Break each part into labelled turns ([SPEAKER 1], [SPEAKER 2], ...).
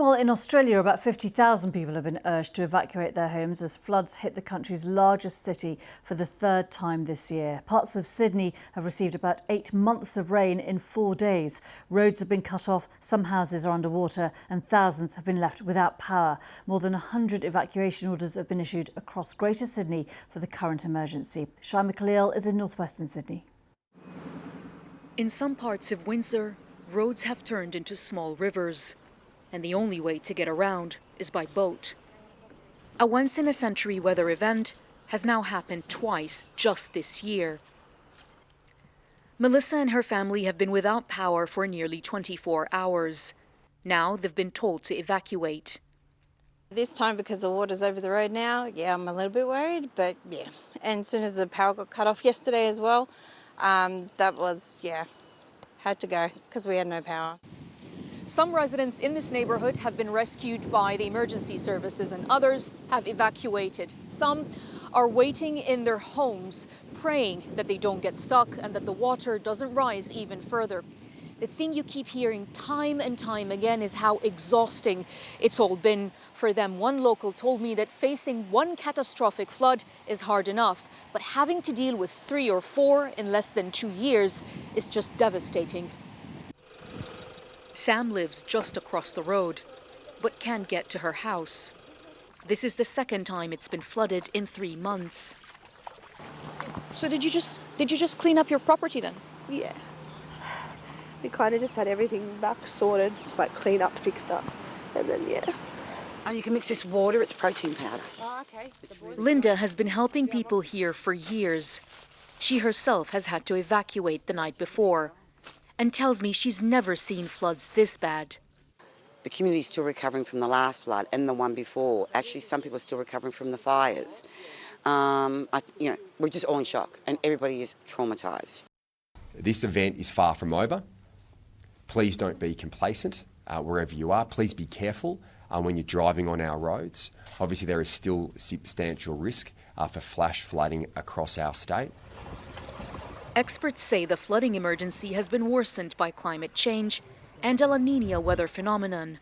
[SPEAKER 1] Meanwhile, in Australia, about 50,000 people have been urged to evacuate their homes as floods hit the country's largest city for the third time this year. Parts of Sydney have received about 8 months of rain in 4 days. Roads have been cut off, some houses are underwater, and thousands have been left without power. More than 100 evacuation orders have been issued across Greater Sydney for the current emergency. Shaima Khalil is in northwestern Sydney.
[SPEAKER 2] In some parts of Windsor, roads have turned into small rivers, and the only way to get around is by boat. A once-in-a-century weather event has now happened twice just this year. Melissa and her family have been without power for nearly 24 hours. Now they've been told to evacuate.
[SPEAKER 3] This time, because the water's over the road now, yeah, I'm a little bit worried, but yeah. And as soon as the power got cut off yesterday as well, that was, yeah, had to go because we had no power.
[SPEAKER 4] Some residents in this neighborhood have been rescued by the emergency services and others have evacuated. Some are waiting in their homes, praying that they don't get stuck and that the water doesn't rise even further. The thing you keep hearing time and time again is how exhausting it's all been for them. One local told me that facing one catastrophic flood is hard enough, but having to deal with 3 or 4 in less than 2 years is just devastating.
[SPEAKER 2] Sam lives just across the road, but can't get to her house. This is the second time it's been flooded in 3 months.
[SPEAKER 4] So did you just clean up your property then?
[SPEAKER 5] Yeah. We kind of just had everything back sorted, like clean up, fixed up, and then yeah.
[SPEAKER 6] And you can mix this water, it's protein powder.
[SPEAKER 4] Oh, okay.
[SPEAKER 2] Linda has been helping people here for years. She herself has had to evacuate the night before and tells me she's never seen floods this bad.
[SPEAKER 6] The community's still recovering from the last flood and the one before. Actually, some people are still recovering from the fires. We're just all in shock and everybody is traumatised.
[SPEAKER 7] This event is far from over. Please don't be complacent wherever you are. Please be careful when you're driving on our roads. Obviously, there is still substantial risk for flash flooding across our state.
[SPEAKER 2] Experts say the flooding emergency has been worsened by climate change and a La Niña weather phenomenon.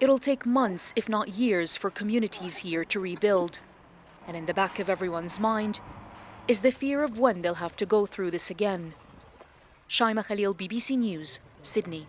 [SPEAKER 2] It'll take months, if not years, for communities here to rebuild. And in the back of everyone's mind is the fear of when they'll have to go through this again. Shaima Khalil, BBC News, Sydney.